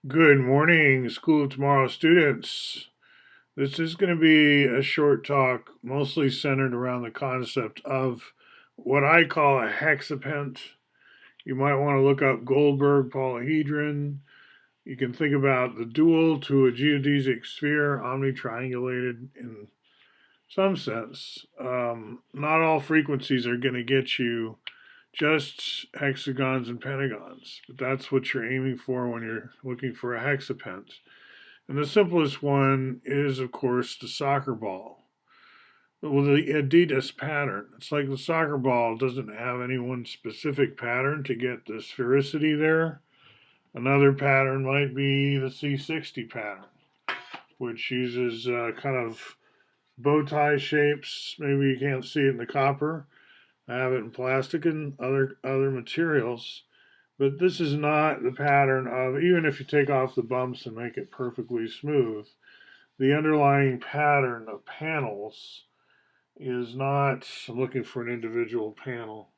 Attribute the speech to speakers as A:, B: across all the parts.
A: Good morning, School of Tomorrow students. This is going to be a short talk, mostly centered around the concept of what I call a hexapent. You might want to look up Goldberg polyhedron. You can think about the dual to a geodesic sphere, omnitriangulated in some sense. Not all frequencies are going to get you just hexagons and pentagons, but that's what you're aiming for when you're looking for a hexapent. And the simplest one is, of course, the soccer ball. Well, the Adidas pattern. It's like the soccer ball doesn't have any one specific pattern to get the sphericity there. Another pattern might be the C60 pattern, which uses kind of bow tie shapes. Maybe you can't see it in the copper. I have it in plastic and other materials. But this is not the pattern of, even if you take off the bumps and make it perfectly smooth, the underlying pattern of panels is not. I'm looking for an individual panel.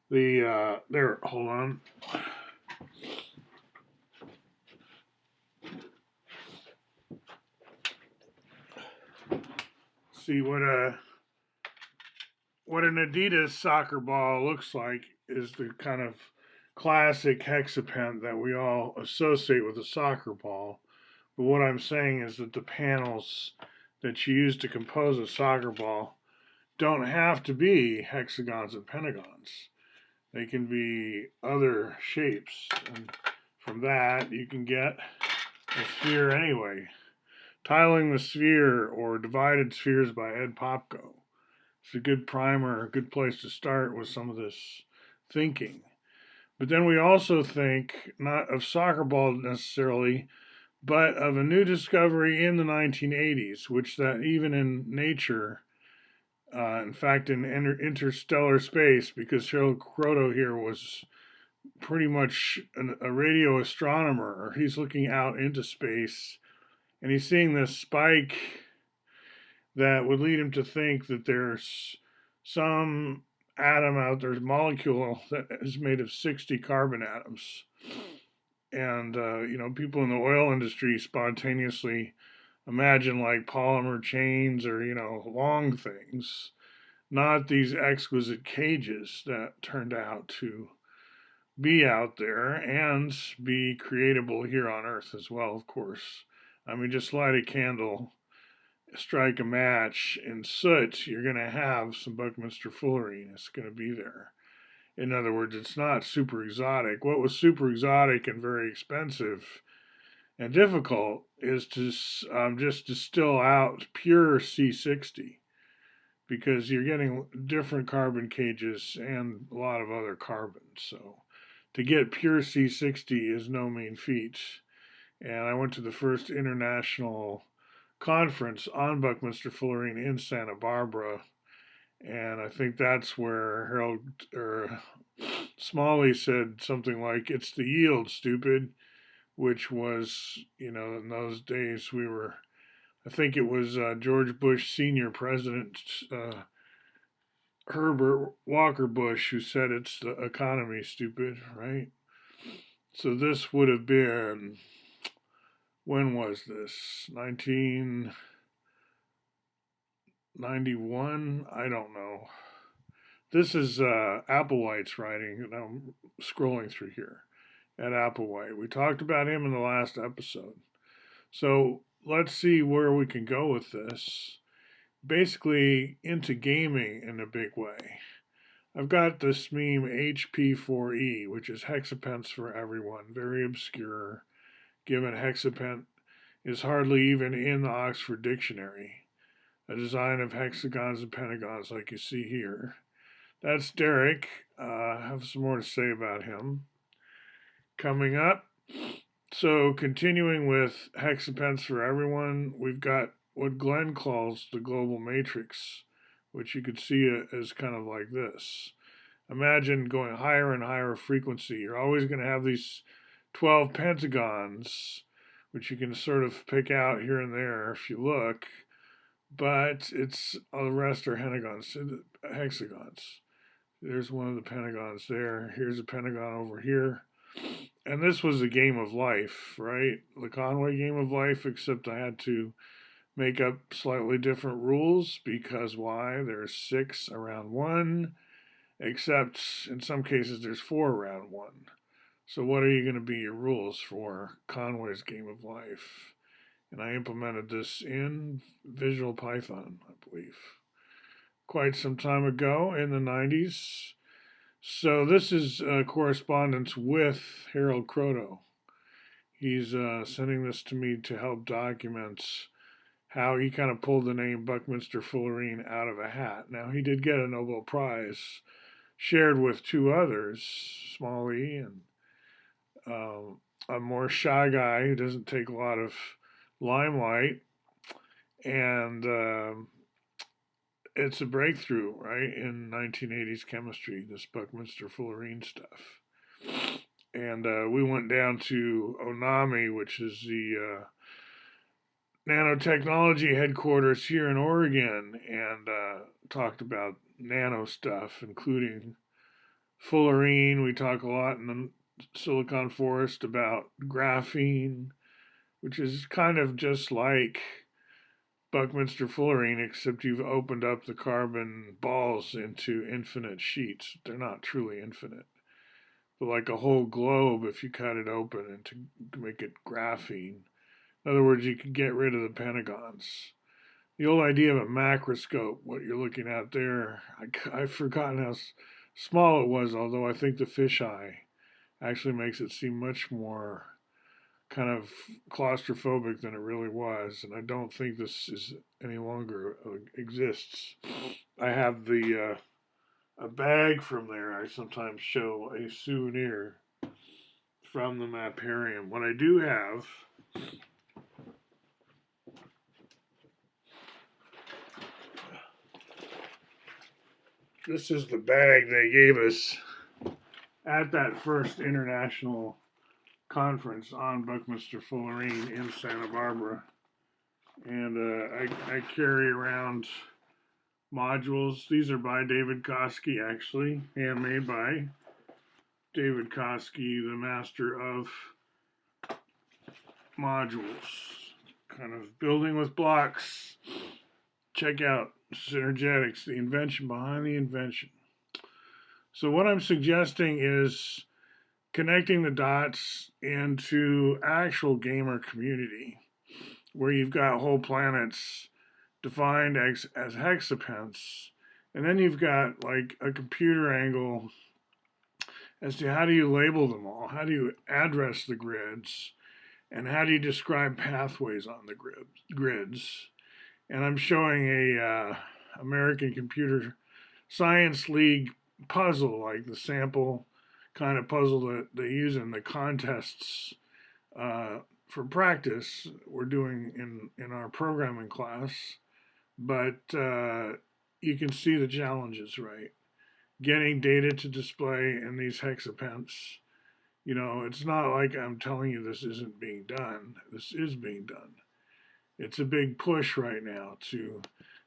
A: There, hold on. See what an Adidas soccer ball looks like is the kind of classic hexapent that we all associate with a soccer ball. But what I'm saying is that the panels that you use to compose a soccer ball don't have to be hexagons and pentagons. They can be other shapes. And from that, you can get a sphere anyway. Tiling the Sphere or Divided Spheres by Ed Popko. It's a good primer, a good place to start with some of this thinking. But then we also think not of soccer ball necessarily, but of a new discovery in the 1980s, which that even in nature, in fact, in interstellar space, because Harold Kroto here was pretty much a radio astronomer. He's looking out into space and he's seeing this spike that would lead him to think that there's some atom out there, molecule that is made of 60 carbon atoms. And, people in the oil industry spontaneously imagine like polymer chains or, long things, not these exquisite cages that turned out to be out there and be creatable here on Earth as well, of course. I mean, just light a candle, strike a match in soot, you're going to have some Buckminster fullerene. It's going to be there. In other words, it's not super exotic. What was super exotic and very expensive and difficult is to just distill out pure C60 because you're getting different carbon cages and a lot of other carbons. So to get pure C60 is no mean feat. And I went to the first international conference on Buckminster fullerene in Santa Barbara, and I think that's where Harold or Smalley said something like, "It's the yield, stupid," which was, in those days we were. I think it was George Bush Senior President Herbert Walker Bush who said it's the economy, stupid, right? So this would have been, when was this? 1991? I don't know. This is Applewhite's writing, and I'm scrolling through here at Applewhite. We talked about him in the last episode. So let's see where we can go with this. Basically, into gaming in a big way. I've got this meme HP4E, which is hexapence for everyone, very obscure, given hexapent is hardly even in the Oxford Dictionary. A design of hexagons and pentagons, like you see here. That's Derek. I have some more to say about him. Coming up, so continuing with hexapence for everyone, we've got what Glenn calls the global matrix, which you could see as kind of like this. Imagine going higher and higher frequency. You're always going to have these 12 pentagons, which you can sort of pick out here and there if you look, but it's all the rest are hexagons. There's one of the pentagons there. Here's a pentagon over here. and this was a game of life, right? The Conway game of life, except I had to make up slightly different rules because why? There's 6 around 1, except in some cases there's 4 around 1. So what are you going to be your rules for Conway's game of life? And I implemented this in Visual Python, I believe, quite some time ago in the 90s. So this is correspondence with Harold Croto. He's sending this to me to help document how he kind of pulled the name Buckminster Fullerene out of a hat. Now, he did get a Nobel Prize shared with 2 others, Smalley and a more shy guy who doesn't take a lot of limelight. And it's a breakthrough, right, in 1980s chemistry, this Buckminster Fullerene stuff. And we went down to Onami, which is the nanotechnology headquarters here in Oregon, and talked about nano stuff, including fullerene. We talk a lot in the Silicon Forest about graphene, which is kind of just like Buckminster Fullerene, except you've opened up the carbon balls into infinite sheets. They're not truly infinite, but like a whole globe, if you cut it open and to make it graphene. In other words, you can get rid of the pentagons. The old idea of a macroscope, what you're looking at there, I've forgotten how small it was, although I think the fisheye actually makes it seem much more kind of claustrophobic than it really was, and I don't think this is any longer exists. I have the a bag from there. I sometimes show a souvenir from the Maparium. What I do have this is the bag they gave us at that first international conference on Buckminster Fullerene in Santa Barbara. And I carry around modules. These are by David Koski, actually, handmade by David Koski, the master of modules. Kind of building with blocks. Check out Synergetics, the invention behind the invention. So what I'm suggesting is connecting the dots into actual gamer community, where you've got whole planets defined as hexapence, and then you've got like a computer angle as to how do you label them all, how do you address the grids, and how do you describe pathways on the grids. And I'm showing a American Computer Science League puzzle, like the sample kind of puzzle that they use in the contests for practice we're doing in our programming class. But you can see the challenges, right? Getting data to display in these hexapence. You know, it's not like I'm telling you this isn't being done. This is being done. It's a big push right now to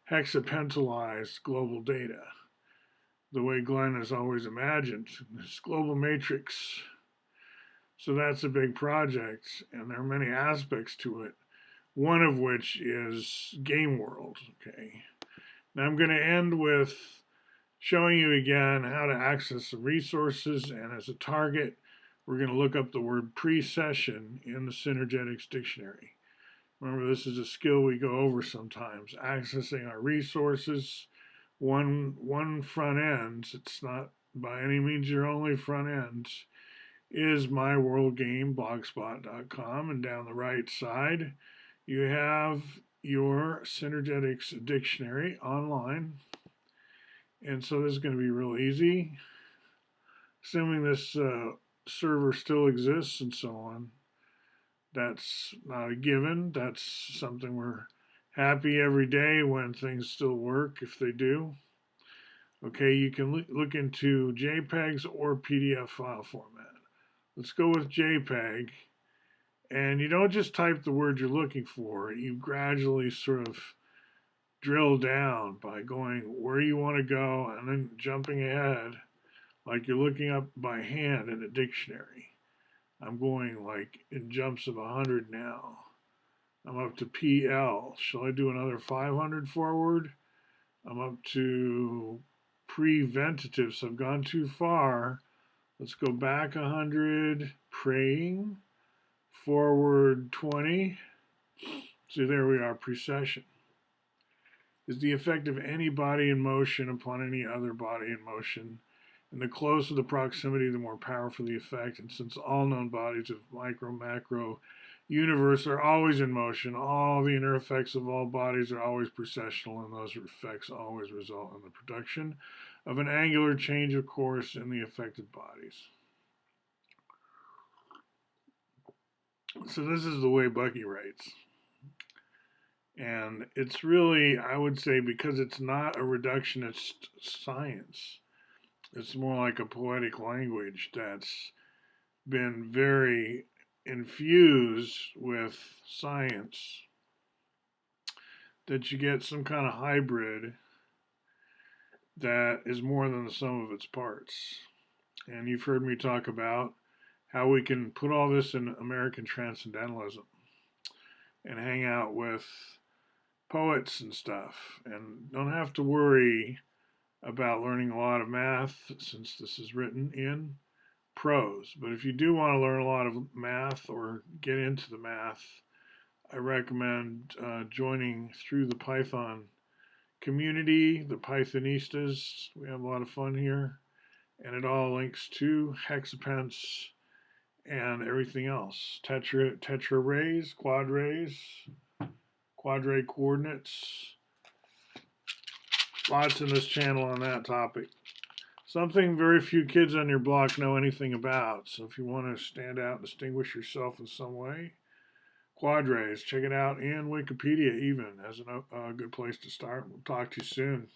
A: hexapentalize global data, the way Glenn has always imagined, this global matrix. So that's a big project, and there are many aspects to it, one of which is Game World, okay? Now I'm going to end with showing you again how to access some resources, and as a target, we're going to look up the word precession in the Synergetics dictionary. Remember, this is a skill we go over sometimes, accessing our resources. One front end, it's not by any means your only front end, is myworldgame.blogspot.com, and down the right side, you have your Synergetics dictionary online. And so this is going to be real easy, assuming this server still exists and so on. That's not a given. That's something we're happy every day when things still work, if they do. Okay, you can look into JPEGs or PDF file format. Let's go with JPEG. And you don't just type the word you're looking for. You gradually sort of drill down by going where you want to go and then jumping ahead like you're looking up by hand in a dictionary. I'm going like in jumps of 100 now. I'm up to PL. Shall I do another 500 forward? I'm up to preventative, so I've gone too far. Let's go back 100, praying, forward 20. So there we are, precession. Is the effect of any body in motion upon any other body in motion. And the closer the proximity, the more powerful the effect. And since all known bodies of micro, macro universe are always in motion, all the inner effects of all bodies are always precessional, and those effects always result in the production of an angular change of course in the affected bodies. So this is the way Bucky writes. And it's really, I would say, because it's not a reductionist science, it's more like a poetic language that's been very infused with science, that you get some kind of hybrid that is more than the sum of its parts. And you've heard me talk about how we can put all this in American transcendentalism and hang out with poets and stuff and don't have to worry about learning a lot of math since this is written in prose. But if you do want to learn a lot of math or get into the math, I recommend joining through the Python community, the Pythonistas. We have a lot of fun here, and it all links to hexapence and everything else. Tetra rays, quadray coordinates. Lots in this channel on that topic. Something very few kids on your block know anything about. So if you want to stand out and distinguish yourself in some way, quadrays, check it out in Wikipedia even as a good place to start. We'll talk to you soon.